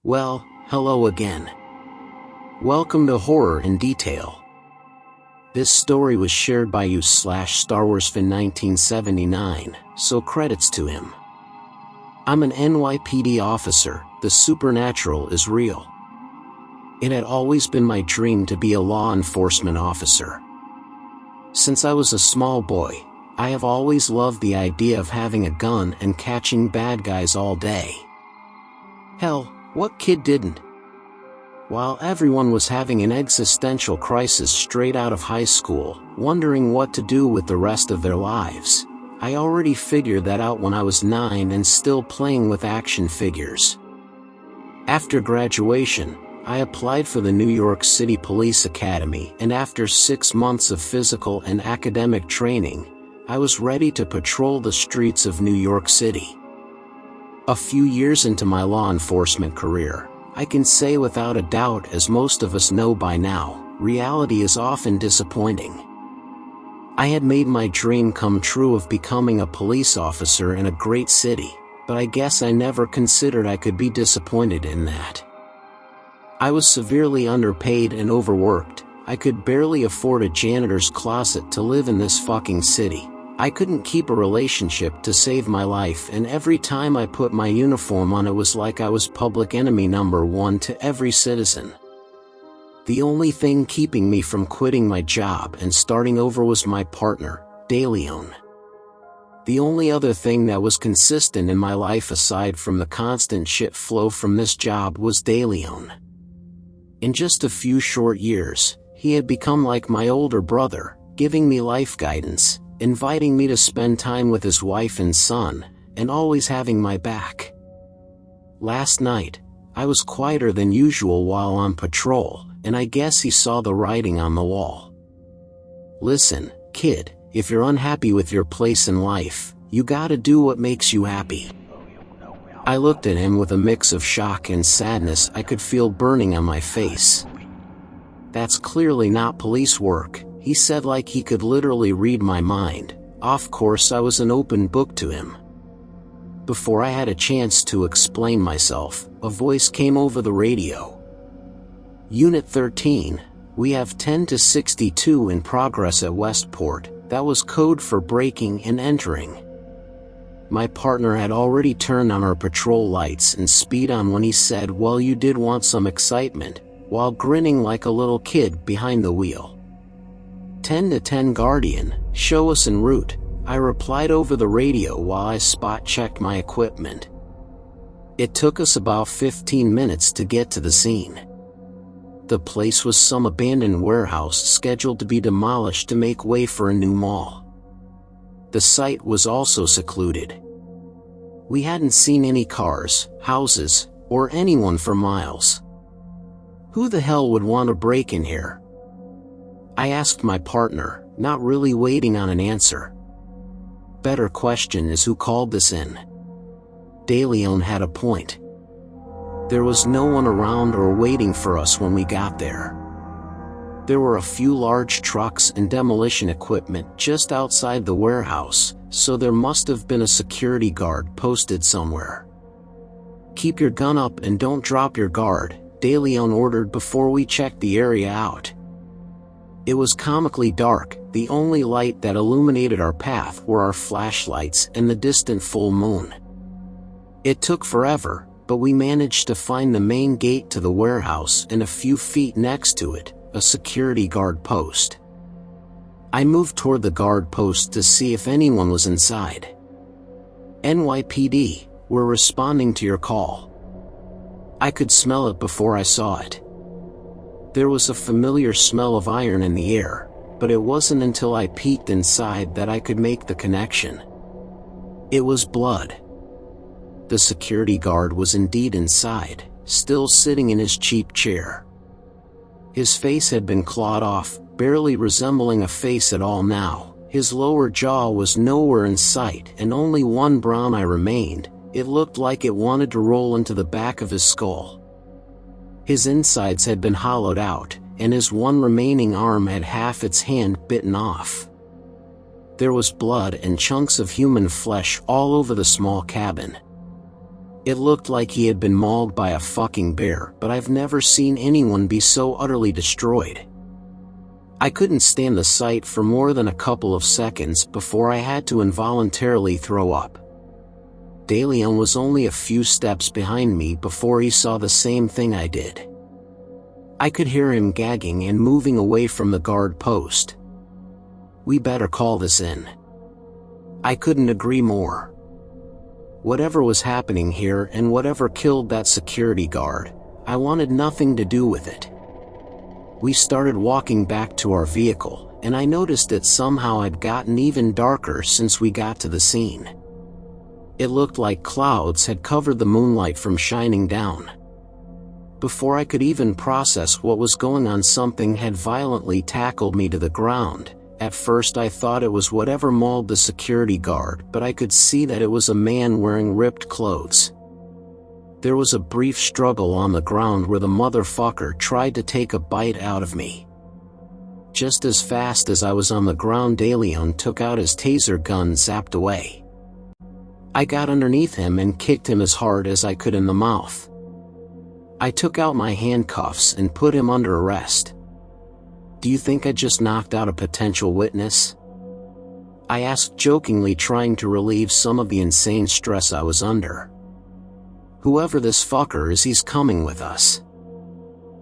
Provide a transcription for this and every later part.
Well, hello again. Welcome to Horror in Detail. This story was shared by /Star Wars Fan 1979, so credits to him. I'm an NYPD officer. The supernatural is real. It had always been my dream to be a law enforcement officer. Since I was a small boy, I have always loved the idea of having a gun and catching bad guys all day. Hell, what kid didn't? While everyone was having an existential crisis straight out of high school, wondering what to do with the rest of their lives, I already figured that out when I was 9 and still playing with action figures. After graduation, I applied for the New York City Police Academy, and after 6 months of physical and academic training, I was ready to patrol the streets of New York City. A few years into my law enforcement career, I can say without a doubt, as most of us know by now, reality is often disappointing. I had made my dream come true of becoming a police officer in a great city, but I guess I never considered I could be disappointed in that. I was severely underpaid and overworked. I could barely afford a janitor's closet to live in this fucking city. I couldn't keep a relationship to save my life, and every time I put my uniform on, it was like I was public enemy number 1 to every citizen. The only thing keeping me from quitting my job and starting over was my partner, DeLeon. The only other thing that was consistent in my life aside from the constant shit flow from this job was DeLeon. In just a few short years, he had become like my older brother, giving me life guidance, inviting me to spend time with his wife and son, and always having my back. Last night, I was quieter than usual while on patrol, and I guess he saw the writing on the wall. Listen, kid, if you're unhappy with your place in life, you gotta do what makes you happy. I looked at him with a mix of shock and sadness I could feel burning on my face. That's clearly not police work, he said, like he could literally read my mind. Of course, I was an open book to him. Before I had a chance to explain myself, a voice came over the radio. Unit 13, we have 10 to 62 in progress at Westport. That was code for breaking and entering. My partner had already turned on our patrol lights and speed on when he said, "Well, you did want some excitement," while grinning like a little kid behind the wheel. 10 to 10 Guardian, show us en route, I replied over the radio while I spot-checked my equipment. It took us about 15 minutes to get to the scene. The place was some abandoned warehouse scheduled to be demolished to make way for a new mall. The site was also secluded. We hadn't seen any cars, houses, or anyone for miles. Who the hell would want to break in here? I asked my partner, not really waiting on an answer. Better question is, who called this in? DeLeon had a point. There was no one around or waiting for us when we got there. There were a few large trucks and demolition equipment just outside the warehouse, so there must have been a security guard posted somewhere. Keep your gun up and don't drop your guard, DeLeon ordered before we checked the area out. It was comically dark. The only light that illuminated our path were our flashlights and the distant full moon. It took forever, but we managed to find the main gate to the warehouse and a few feet next to it, a security guard post. I moved toward the guard post to see if anyone was inside. NYPD, we're responding to your call. I could smell it before I saw it. There was a familiar smell of iron in the air, but it wasn't until I peeked inside that I could make the connection. It was blood. The security guard was indeed inside, still sitting in his cheap chair. His face had been clawed off, barely resembling a face at all now. His lower jaw was nowhere in sight, and only one brown eye remained. It looked like it wanted to roll into the back of his skull. His insides had been hollowed out, and his one remaining arm had half its hand bitten off. There was blood and chunks of human flesh all over the small cabin. It looked like he had been mauled by a fucking bear, but I've never seen anyone be so utterly destroyed. I couldn't stand the sight for more than a couple of seconds before I had to involuntarily throw up. De Leon was only a few steps behind me before he saw the same thing I did. I could hear him gagging and moving away from the guard post. We better call this in. I couldn't agree more. Whatever was happening here and whatever killed that security guard, I wanted nothing to do with it. We started walking back to our vehicle, and I noticed that somehow had gotten even darker since we got to the scene. It looked like clouds had covered the moonlight from shining down. Before I could even process what was going on, something had violently tackled me to the ground. At first I thought it was whatever mauled the security guard, but I could see that it was a man wearing ripped clothes. There was a brief struggle on the ground where the motherfucker tried to take a bite out of me. Just as fast as I was on the ground, De Leon took out his taser gun, zapped away. I got underneath him and kicked him as hard as I could in the mouth. I took out my handcuffs and put him under arrest. Do you think I just knocked out a potential witness? I asked jokingly, trying to relieve some of the insane stress I was under. Whoever this fucker is, he's coming with us.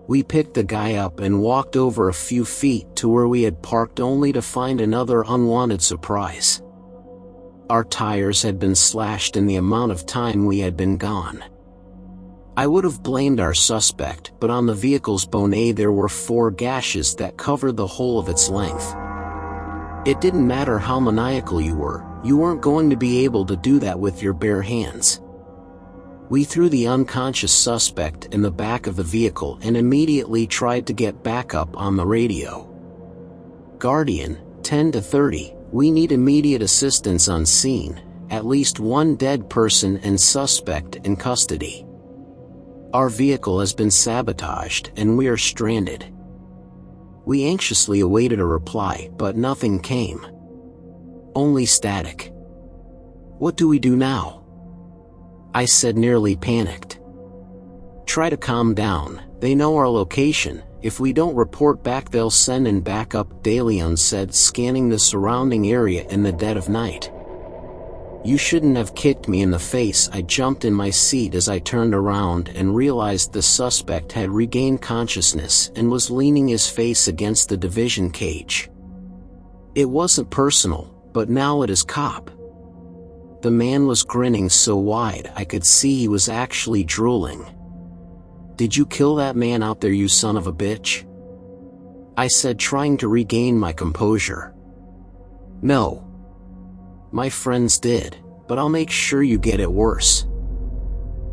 We picked the guy up and walked over a few feet to where we had parked, only to find another unwanted surprise. Our tires had been slashed in the amount of time we had been gone. I would have blamed our suspect, but on the vehicle's bonnet there were 4 gashes that covered the whole of its length. It didn't matter how maniacal you weren't going to be able to do that with your bare hands. We threw the unconscious suspect in the back of the vehicle and immediately tried to get backup on the radio. Guardian, 10 to 30, we need immediate assistance on scene, at least 1 dead person and suspect in custody. Our vehicle has been sabotaged and we are stranded. We anxiously awaited a reply, but nothing came. Only static. What do we do now? I said, nearly panicked. Try to calm down, they know our location. If we don't report back, they'll send in backup, De Leon said, scanning the surrounding area in the dead of night. You shouldn't have kicked me in the face. I jumped in my seat as I turned around and realized the suspect had regained consciousness and was leaning his face against the division cage. It wasn't personal, but now it is cop. The man was grinning so wide I could see he was actually drooling. Did you kill that man out there, you son of a bitch? I said, trying to regain my composure. No. My friends did, but I'll make sure you get it worse.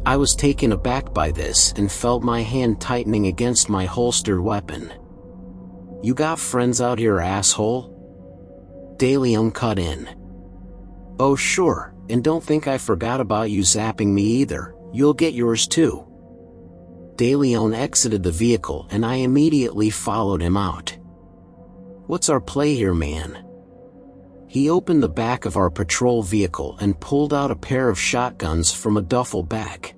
I was taken aback by this and felt my hand tightening against my holstered weapon. You got friends out here, asshole? De Leon cut in. Oh sure, and don't think I forgot about you zapping me either, you'll get yours too. De Leon exited the vehicle and I immediately followed him out. What's our play here, man? He opened the back of our patrol vehicle and pulled out a pair of shotguns from a duffel bag.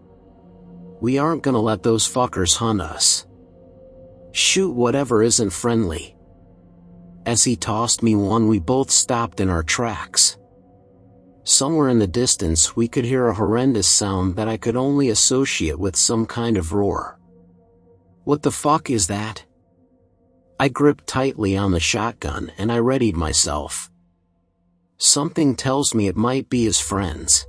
We aren't gonna let those fuckers hunt us. Shoot whatever isn't friendly. As he tossed me one, we both stopped in our tracks. Somewhere in the distance we could hear a horrendous sound that I could only associate with some kind of roar. What the fuck is that? I gripped tightly on the shotgun and I readied myself. Something tells me it might be his friends.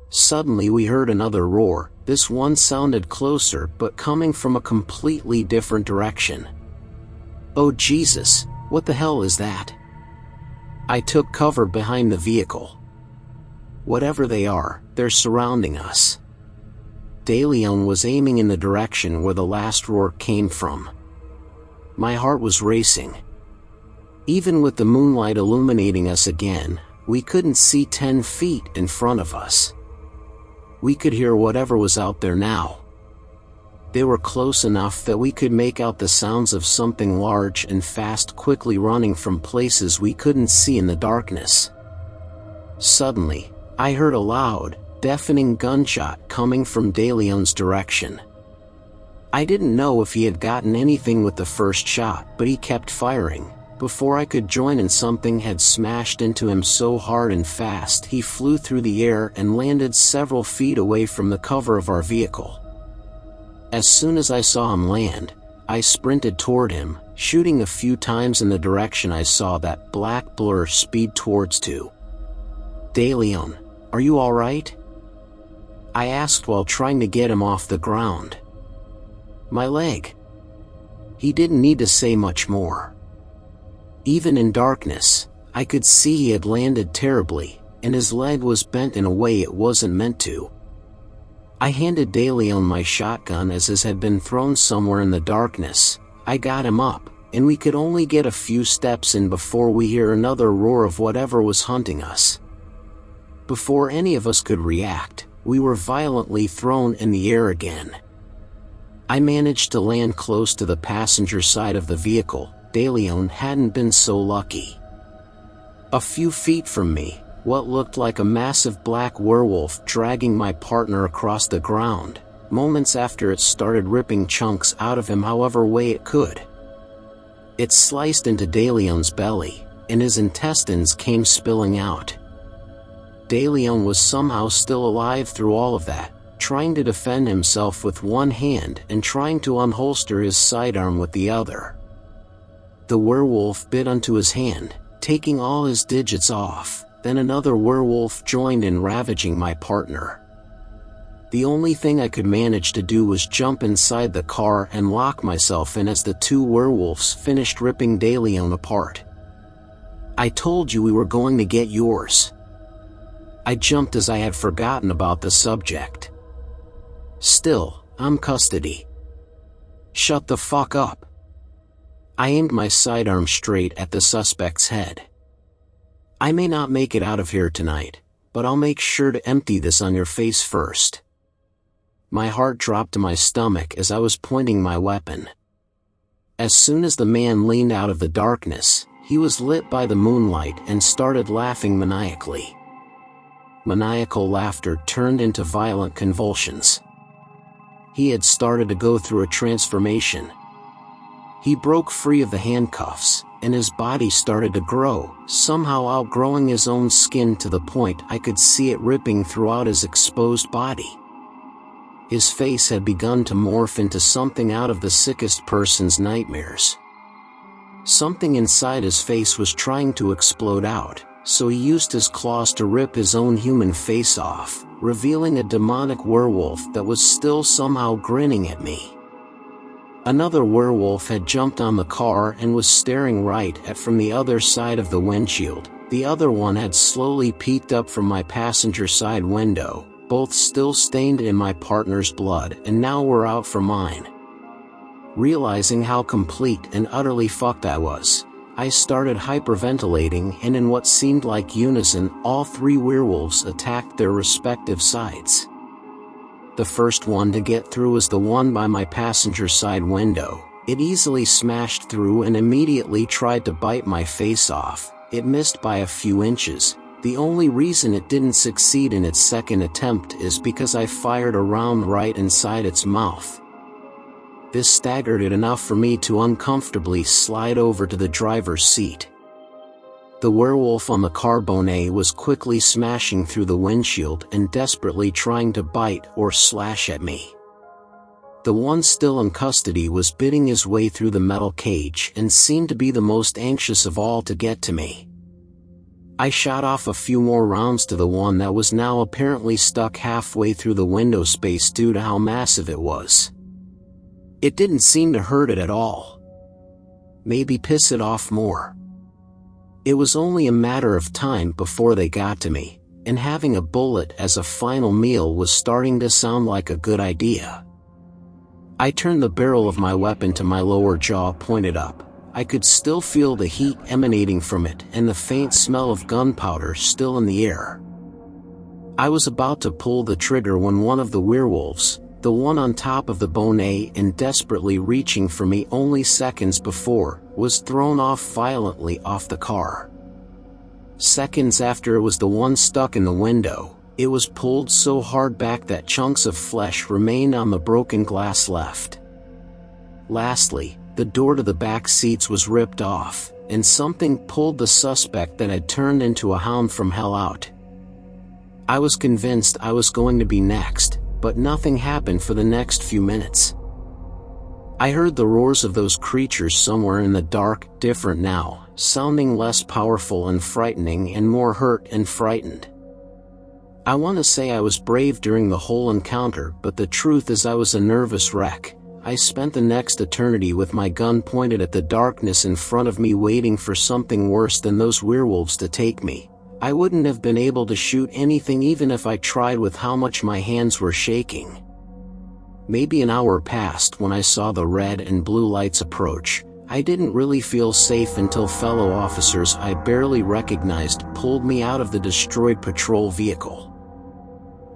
Suddenly we heard another roar. This one sounded closer, but coming from a completely different direction. Oh Jesus, what the hell is that? I took cover behind the vehicle. Whatever they are, they're surrounding us. De Leon was aiming in the direction where the last roar came from. My heart was racing. Even with the moonlight illuminating us again, we couldn't see 10 feet in front of us. We could hear whatever was out there now. They were close enough that we could make out the sounds of something large and fast quickly running from places we couldn't see in the darkness. Suddenly, I heard a loud, deafening gunshot coming from De Leon's direction. I didn't know if he had gotten anything with the first shot, but he kept firing. Before I could join in, something had smashed into him so hard and fast he flew through the air and landed several feet away from the cover of our vehicle. As soon as I saw him land, I sprinted toward him, shooting a few times in the direction I saw that black blur speed towards to. "De Leon, are you all right?" I asked while trying to get him off the ground. "My leg." He didn't need to say much more. Even in darkness, I could see he had landed terribly, and his leg was bent in a way it wasn't meant to. I handed De Leon my shotgun as his had been thrown somewhere in the darkness. I got him up, and we could only get a few steps in before we hear another roar of whatever was hunting us. Before any of us could react, we were violently thrown in the air again. I managed to land close to the passenger side of the vehicle. De Leon hadn't been so lucky. A few feet from me, what looked like a massive black werewolf dragging my partner across the ground, moments after it started ripping chunks out of him however way it could. It sliced into De Leon's belly, and his intestines came spilling out. De Leon was somehow still alive through all of that, trying to defend himself with one hand and trying to unholster his sidearm with the other. The werewolf bit onto his hand, taking all his digits off. Then another werewolf joined in ravaging my partner. The only thing I could manage to do was jump inside the car and lock myself in as the two werewolves finished ripping De Leon apart. "I told you we were going to get yours." I jumped as I had forgotten about the subject. "Still, I'm custody." "Shut the fuck up." I aimed my sidearm straight at the suspect's head. "I may not make it out of here tonight, but I'll make sure to empty this on your face first." My heart dropped to my stomach as I was pointing my weapon. As soon as the man leaned out of the darkness, he was lit by the moonlight and started laughing maniacally. Maniacal laughter turned into violent convulsions. He had started to go through a transformation. He broke free of the handcuffs, and his body started to grow, somehow outgrowing his own skin to the point I could see it ripping throughout his exposed body. His face had begun to morph into something out of the sickest person's nightmares. Something inside his face was trying to explode out, so he used his claws to rip his own human face off, revealing a demonic werewolf that was still somehow grinning at me. Another werewolf had jumped on the car and was staring right at from the other side of the windshield. The other one had slowly peeked up from my passenger side window, both still stained in my partner's blood, and now were out for mine. Realizing how complete and utterly fucked I was, I started hyperventilating, and in what seemed like unison, all three werewolves attacked their respective sides. The first one to get through was the one by my passenger side window. It easily smashed through and immediately tried to bite my face off. It missed by a few inches. The only reason it didn't succeed in its second attempt is because I fired a round right inside its mouth. This staggered it enough for me to uncomfortably slide over to the driver's seat. The werewolf on the car bonnet was quickly smashing through the windshield and desperately trying to bite or slash at me. The one still in custody was biting his way through the metal cage and seemed to be the most anxious of all to get to me. I shot off a few more rounds to the one that was now apparently stuck halfway through the window space due to how massive it was. It didn't seem to hurt it at all. Maybe piss it off more. It was only a matter of time before they got to me, and having a bullet as a final meal was starting to sound like a good idea. I turned the barrel of my weapon to my lower jaw pointed up. I could still feel the heat emanating from it and the faint smell of gunpowder still in the air. I was about to pull the trigger when one of the werewolves, the one on top of the bonnet and desperately reaching for me only seconds before, was thrown off violently off the car. Seconds after it was the one stuck in the window. It was pulled so hard back that chunks of flesh remained on the broken glass left. Lastly, the door to the back seats was ripped off, and something pulled the suspect that had turned into a hound from hell out. I was convinced I was going to be next, but nothing happened for the next few minutes. I heard the roars of those creatures somewhere in the dark, different now, sounding less powerful and frightening and more hurt and frightened. I want to say I was brave during the whole encounter, but the truth is I was a nervous wreck. I spent the next eternity with my gun pointed at the darkness in front of me, waiting for something worse than those werewolves to take me. I wouldn't have been able to shoot anything even if I tried, with how much my hands were shaking. Maybe an hour passed when I saw the red and blue lights approach. I didn't really feel safe until fellow officers I barely recognized pulled me out of the destroyed patrol vehicle.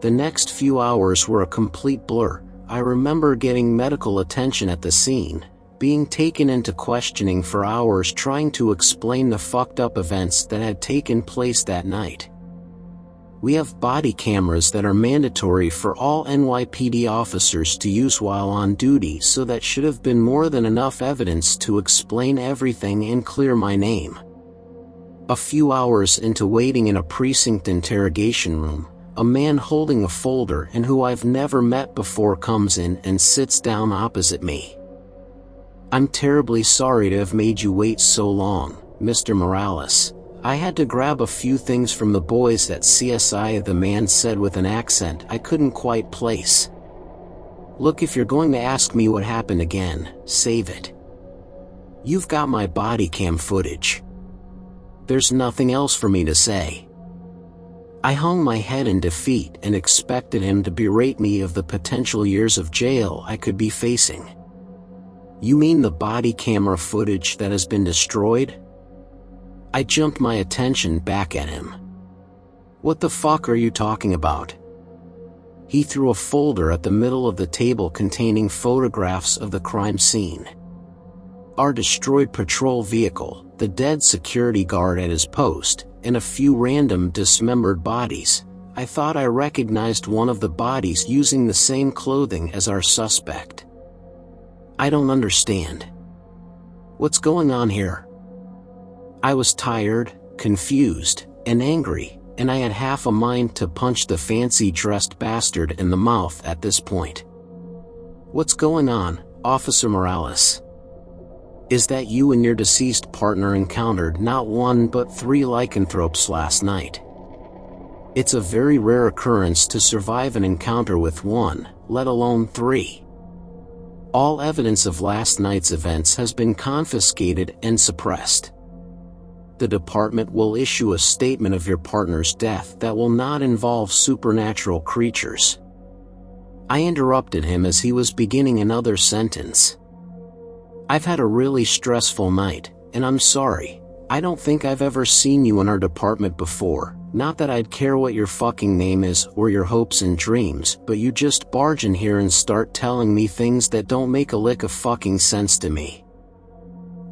The next few hours were a complete blur. I remember getting medical attention at the scene, being taken into questioning for hours trying to explain the fucked up events that had taken place that night. We have body cameras that are mandatory for all NYPD officers to use while on duty, so that should have been more than enough evidence to explain everything and clear my name. A few hours into waiting in a precinct interrogation room, a man holding a folder and who I've never met before comes in and sits down opposite me. "I'm terribly sorry to have made you wait so long, Mr. Morales. I had to grab a few things from the boys at CSI," the man said with an accent I couldn't quite place. "Look, if you're going to ask me what happened again, save it. You've got my body cam footage. There's nothing else for me to say." I hung my head in defeat and expected him to berate me of the potential years of jail I could be facing. "You mean the body camera footage that has been destroyed?" I jumped my attention back at him. "What the fuck are you talking about?" He threw a folder at the middle of the table containing photographs of the crime scene. Our destroyed patrol vehicle, the dead security guard at his post, and a few random dismembered bodies. I thought I recognized one of the bodies using the same clothing as our suspect. "I don't understand. What's going on here?" I was tired, confused, and angry, and I had half a mind to punch the fancy-dressed bastard in the mouth at this point. "What's going on, Officer Morales? Is that you and your deceased partner encountered not one but 3 lycanthropes last night? It's a very rare occurrence to survive an encounter with one, let alone 3. All evidence of last night's events has been confiscated and suppressed. The department will issue a statement of your partner's death that will not involve supernatural creatures." I interrupted him as he was beginning another sentence. "I've had a really stressful night, and I'm sorry. I don't think I've ever seen you in our department before. Not that I'd care what your fucking name is or your hopes and dreams, but you just barge in here and start telling me things that don't make a lick of fucking sense to me."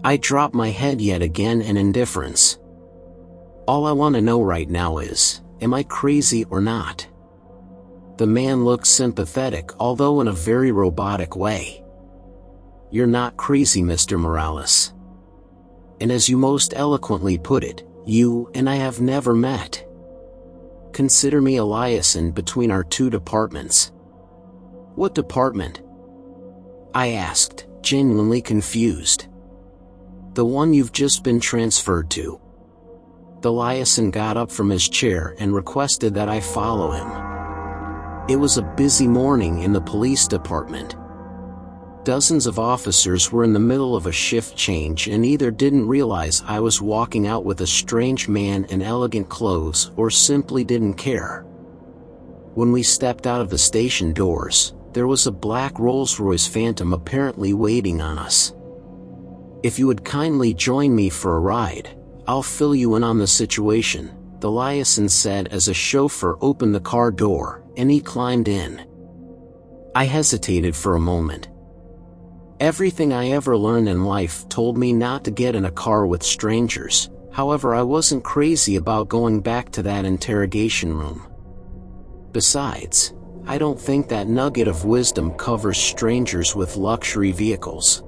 I dropped my head yet again in indifference. "All I want to know right now is, am I crazy or not?" The man looked sympathetic, although in a very robotic way. "You're not crazy, Mr. Morales. And as you most eloquently put it, you and I have never met. Consider me a liaison between our 2 departments." "What department?" I asked, genuinely confused. "The one you've just been transferred to." The liaison got up from his chair and requested that I follow him. It was a busy morning in the police department. Dozens of officers were in the middle of a shift change and either didn't realize I was walking out with a strange man in elegant clothes or simply didn't care. When we stepped out of the station doors, there was a black Rolls-Royce Phantom apparently waiting on us. "If you would kindly join me for a ride, I'll fill you in on the situation," the liaison said as a chauffeur opened the car door, and he climbed in. I hesitated for a moment. Everything I ever learned in life told me not to get in a car with strangers. However, I wasn't crazy about going back to that interrogation room. Besides, I don't think that nugget of wisdom covers strangers with luxury vehicles.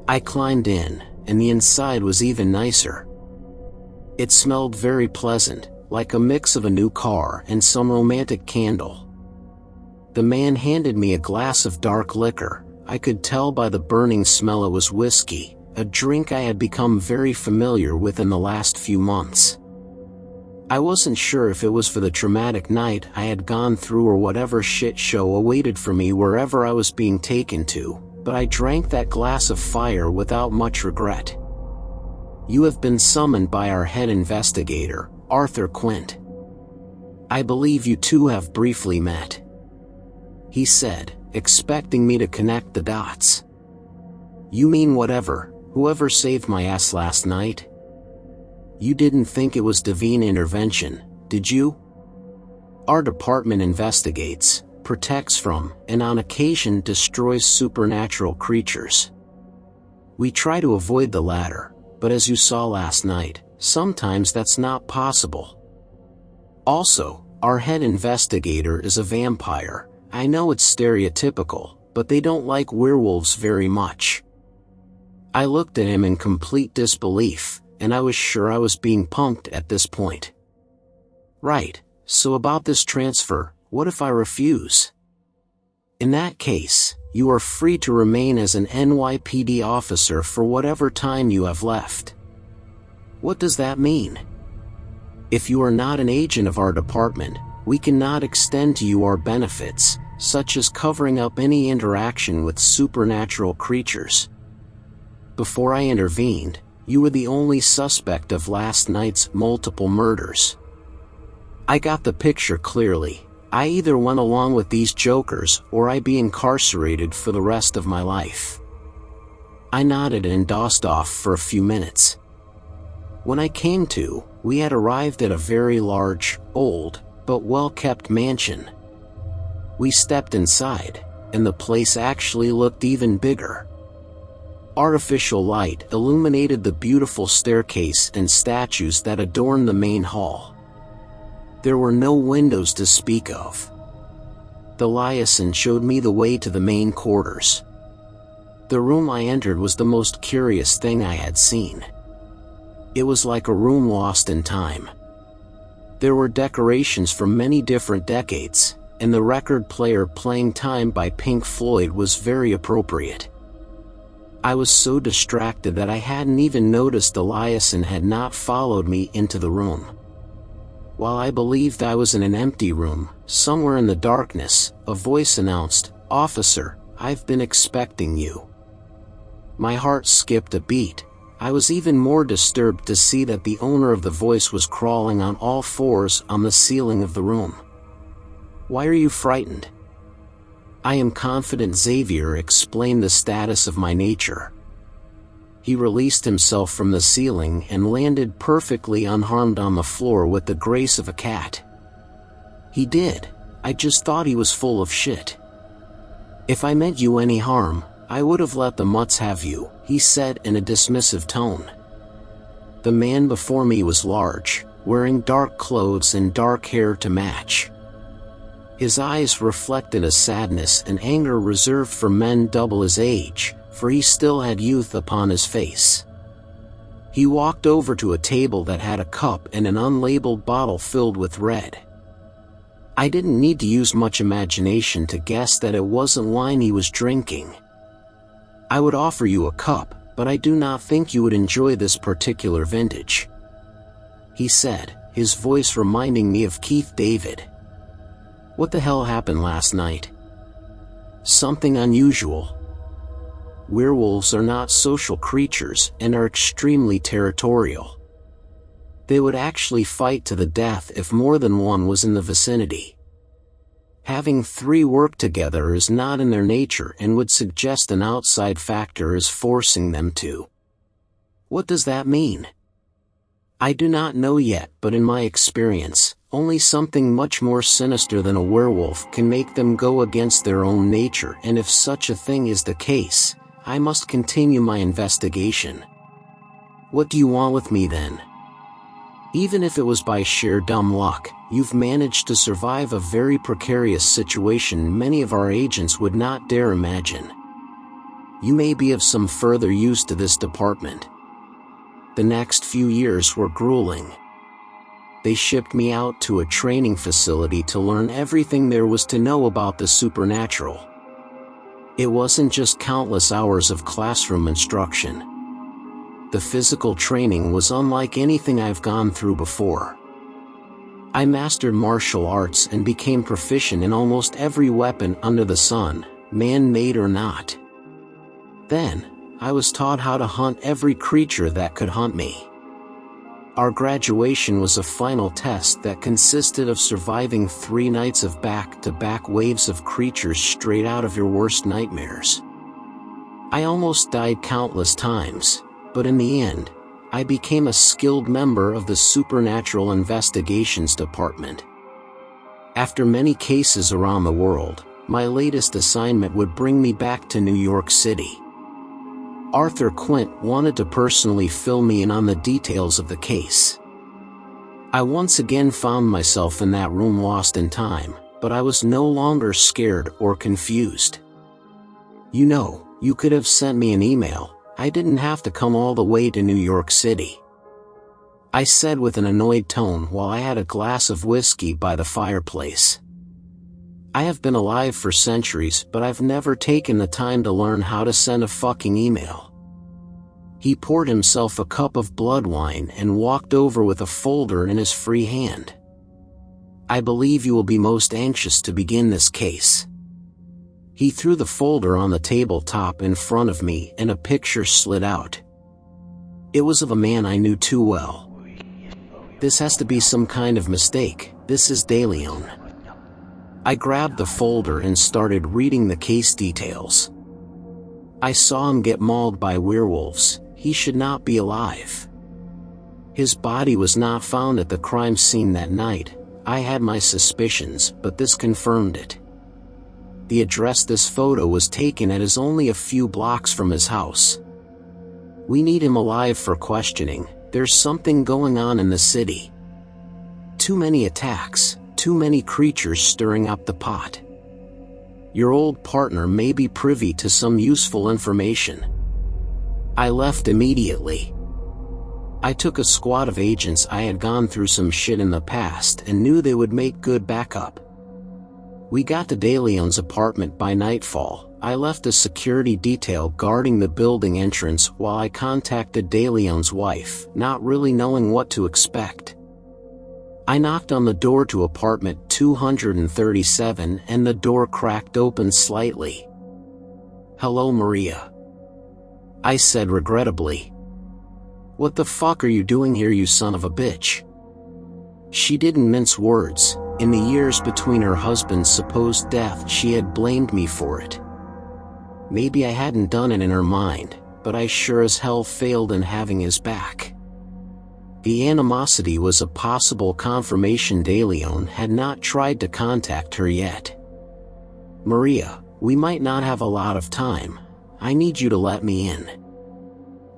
I climbed in, and the inside was even nicer. It smelled very pleasant, like a mix of a new car and some romantic candle. The man handed me a glass of dark liquor. I could tell by the burning smell it was whiskey, a drink I had become very familiar with in the last few months. I wasn't sure if it was for the traumatic night I had gone through or whatever shit show awaited for me wherever I was being taken to, but I drank that glass of fire without much regret. You have been summoned by our head investigator, Arthur Quint. I believe you two have briefly met, he said, expecting me to connect the dots. You mean whoever saved my ass last night? You didn't think it was divine intervention, did you? Our department investigates, protects from, and on occasion destroys supernatural creatures. We try to avoid the latter, but as you saw last night, sometimes that's not possible. Also, our head investigator is a vampire. I know it's stereotypical, but they don't like werewolves very much. I looked at him in complete disbelief, and I was sure I was being punked at this point. Right, so about this transfer, what if I refuse? In that case, you are free to remain as an NYPD officer for whatever time you have left. What does that mean? If you are not an agent of our department, we cannot extend to you our benefits, such as covering up any interaction with supernatural creatures. Before I intervened, you were the only suspect of last night's multiple murders. I got the picture clearly. I either went along with these jokers or I'd be incarcerated for the rest of my life. I nodded and dozed off for a few minutes. When I came to, we had arrived at a very large, old, but well-kept mansion. We stepped inside, and the place actually looked even bigger. Artificial light illuminated the beautiful staircase and statues that adorned the main hall. There were no windows to speak of. The liaison showed me the way to the main quarters. The room I entered was the most curious thing I had seen. It was like a room lost in time. There were decorations from many different decades, and the record player playing Time by Pink Floyd was very appropriate. I was so distracted that I hadn't even noticed the liaison had not followed me into the room. While I believed I was in an empty room, somewhere in the darkness, a voice announced, "Officer, I've been expecting you." My heart skipped a beat. I was even more disturbed to see that the owner of the voice was crawling on all fours on the ceiling of the room. "Why are you frightened?" "I am confident Xavier explained the status of my nature." He released himself from the ceiling and landed perfectly unharmed on the floor with the grace of a cat. "He did. I just thought he was full of shit. If I meant you any harm, I would have let the mutts have you," he said in a dismissive tone. The man before me was large, wearing dark clothes and dark hair to match. His eyes reflected a sadness and anger reserved for men double his age, for he still had youth upon his face. He walked over to a table that had a cup and an unlabeled bottle filled with red. I didn't need to use much imagination to guess that it wasn't wine he was drinking. "I would offer you a cup, but I do not think you would enjoy this particular vintage," he said, his voice reminding me of Keith David. "What the hell happened last night?" "Something unusual. Werewolves are not social creatures and are extremely territorial. They would actually fight to the death if more than one was in the vicinity. Having three work together is not in their nature and would suggest an outside factor is forcing them to." "What does that mean?" "I do not know yet, but in my experience, only something much more sinister than a werewolf can make them go against their own nature, and if such a thing is the case, I must continue my investigation." "What do you want with me then?" Even if it was by sheer dumb luck, you've managed to survive a very precarious situation many of our agents would not dare imagine. You may be of some further use to this department. The next few years were grueling. They shipped me out to a training facility to learn everything there was to know about the supernatural. It wasn't just countless hours of classroom instruction. The physical training was unlike anything I've gone through before. I mastered martial arts and became proficient in almost every weapon under the sun, man-made or not. Then, I was taught how to hunt every creature that could hunt me. Our graduation was a final test that consisted of surviving 3 nights of back-to-back waves of creatures straight out of your worst nightmares. I almost died countless times, but in the end, I became a skilled member of the Supernatural Investigations Department. After many cases around the world, my latest assignment would bring me back to New York City. Arthur Quint wanted to personally fill me in on the details of the case. I once again found myself in that room lost in time, but I was no longer scared or confused. You know, you could have sent me an email. I didn't have to come all the way to New York City, I said with an annoyed tone while I had a glass of whiskey by the fireplace. I have been alive for centuries, but I've never taken the time to learn how to send a fucking email. He poured himself a cup of blood wine and walked over with a folder in his free hand. I believe you will be most anxious to begin this case. He threw the folder on the tabletop in front of me and a picture slid out. It was of a man I knew too well. This has to be some kind of mistake. This is De Leon. I grabbed the folder and started reading the case details. I saw him get mauled by werewolves. He should not be alive. His body was not found at the crime scene that night. I had my suspicions, but this confirmed it. The address this photo was taken at is only a few blocks from his house. We need him alive for questioning. There's something going on in the city. Too many attacks, too many creatures stirring up the pot. Your old partner may be privy to some useful information. I left immediately. I took a squad of agents. I had gone through some shit in the past and knew they would make good backup. We got to De Leon's apartment by nightfall. I left a security detail guarding the building entrance while I contacted De Leon's wife, not really knowing what to expect. I knocked on the door to apartment 237 and the door cracked open slightly. "Hello, Maria," I said regrettably. "What the fuck are you doing here, you son of a bitch?" She didn't mince words. In the years between her husband's supposed death, she had blamed me for it. Maybe I hadn't done it in her mind, but I sure as hell failed in having his back. The animosity was a possible confirmation De Leon had not tried to contact her yet. "Maria, we might not have a lot of time. I need you to let me in."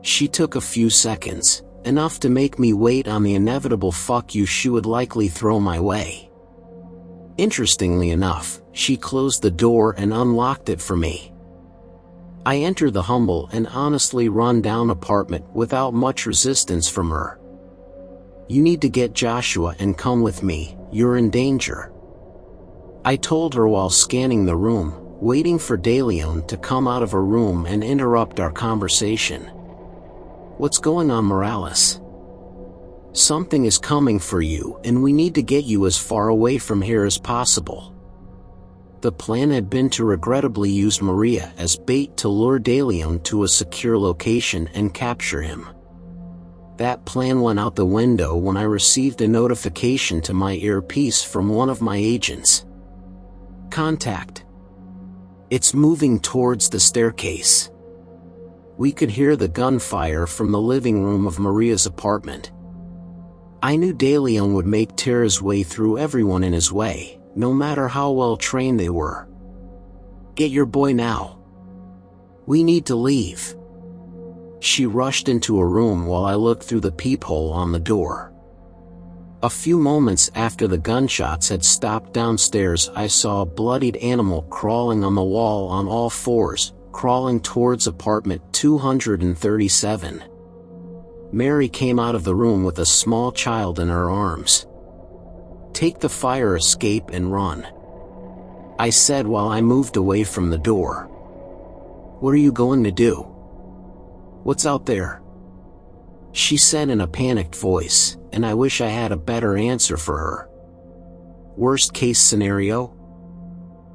She took a few seconds, enough to make me wait on the inevitable fuck you she would likely throw my way. Interestingly enough, she closed the door and unlocked it for me. I entered the humble and honestly run-down apartment without much resistance from her. "You need to get Joshua and come with me, you're in danger," I told her while scanning the room, waiting for De Leon to come out of her room and interrupt our conversation. "What's going on, Morales? Something is coming for you, and we need to get you as far away from here as possible." The plan had been to regrettably use Maria as bait to lure De Leon to a secure location and capture him. That plan went out the window when I received a notification to my earpiece from one of my agents. "Contact. It's moving towards the staircase." We could hear the gunfire from the living room of Maria's apartment. I knew De Leon would make Tara's way through everyone in his way, no matter how well trained they were. "Get your boy now. We need to leave." She rushed into a room while I looked through the peephole on the door. A few moments after the gunshots had stopped downstairs, I saw a bloodied animal crawling on the wall on all fours, crawling towards apartment 237. Mary came out of the room with a small child in her arms. "Take the fire escape and run," I said while I moved away from the door. "What are you going to do? What's out there?" she said in a panicked voice, and I wish I had a better answer for her. "Worst case scenario?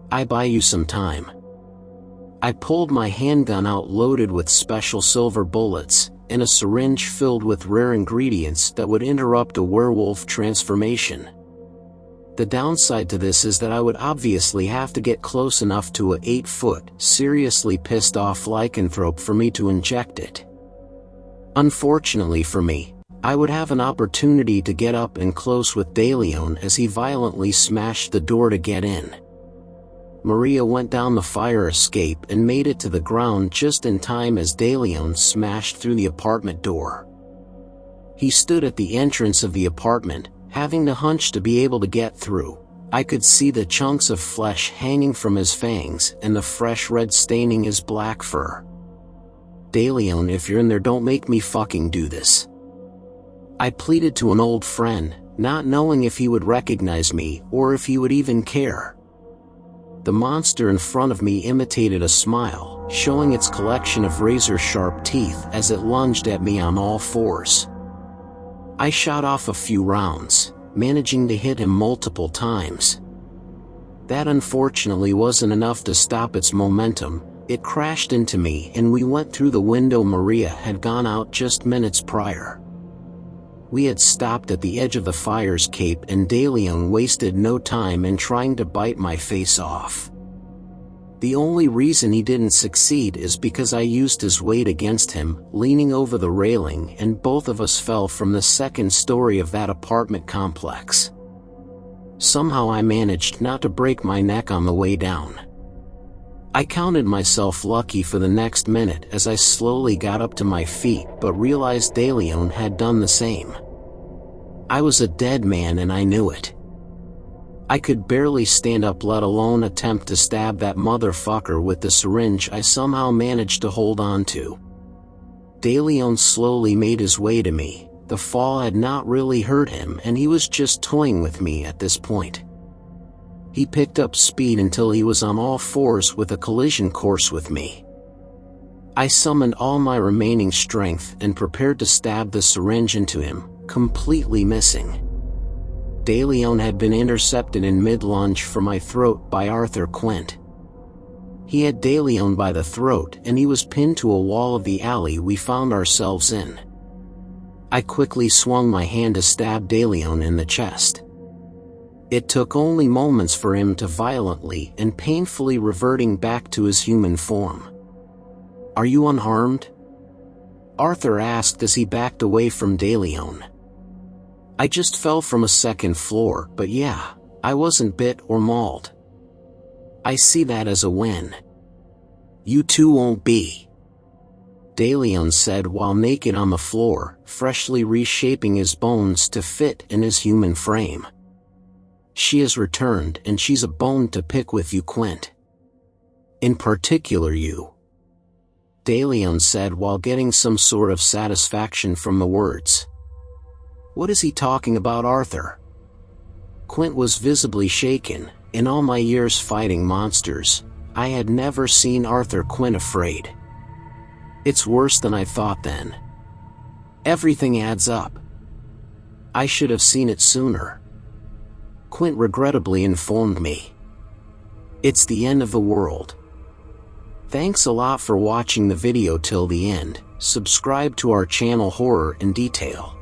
I buy you some time." I pulled my handgun out loaded with special silver bullets, and a syringe filled with rare ingredients that would interrupt a werewolf transformation. The downside to this is that I would obviously have to get close enough to a 8-foot, seriously pissed off lycanthrope for me to inject it. Unfortunately for me, I would have an opportunity to get up and close with DeLeon as he violently smashed the door to get in. Maria went down the fire escape and made it to the ground just in time as DeLeon smashed through the apartment door. He stood at the entrance of the apartment, having to hunch to be able to get through. I could see the chunks of flesh hanging from his fangs and the fresh red staining his black fur. "DeLeon, if you're in there, don't make me fucking do this," I pleaded to an old friend, not knowing if he would recognize me or if he would even care. The monster in front of me imitated a smile, showing its collection of razor-sharp teeth as it lunged at me on all fours. I shot off a few rounds, managing to hit him multiple times. That unfortunately wasn't enough to stop its momentum. It crashed into me and we went through the window Maria had gone out just minutes prior. We had stopped at the edge of the fire escape and DeLeon wasted no time in trying to bite my face off. The only reason he didn't succeed is because I used his weight against him, leaning over the railing, and both of us fell from the second story of that apartment complex. Somehow I managed not to break my neck on the way down. I counted myself lucky for the next minute as I slowly got up to my feet but realized DeLeon had done the same. I was a dead man and I knew it. I could barely stand up, let alone attempt to stab that motherfucker with the syringe I somehow managed to hold on to. DeLeon slowly made his way to me. The fall had not really hurt him and he was just toying with me at this point. He picked up speed until he was on all fours with a collision course with me. I summoned all my remaining strength and prepared to stab the syringe into him, completely missing. DeLeon had been intercepted in mid-lunge for my throat by Arthur Quint. He had DeLeon by the throat and he was pinned to a wall of the alley we found ourselves in. I quickly swung my hand to stab DeLeon in the chest. It took only moments for him to violently and painfully reverting back to his human form. "Are you unharmed?" Arthur asked as he backed away from DeLeon. "I just fell from a second floor, but yeah, I wasn't bit or mauled." "I see that as a win." "You two won't be," DeLeon said while naked on the floor, freshly reshaping his bones to fit in his human frame. "She has returned and she's a bone to pick with you, Quint. In particular you," DeLeon said while getting some sort of satisfaction from the words. "What is he talking about, Arthur?" Quint was visibly shaken. In all my years fighting monsters, I had never seen Arthur Quint afraid. It's worse than I thought then. Everything adds up. I should have seen it sooner. Quint regrettably informed me. It's the end of the world. Thanks a lot for watching the video till the end. Subscribe to our channel Horror in Detail.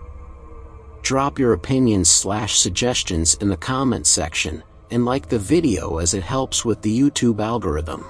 Drop your opinions/suggestions in the comment section, and like the video as it helps with the YouTube algorithm.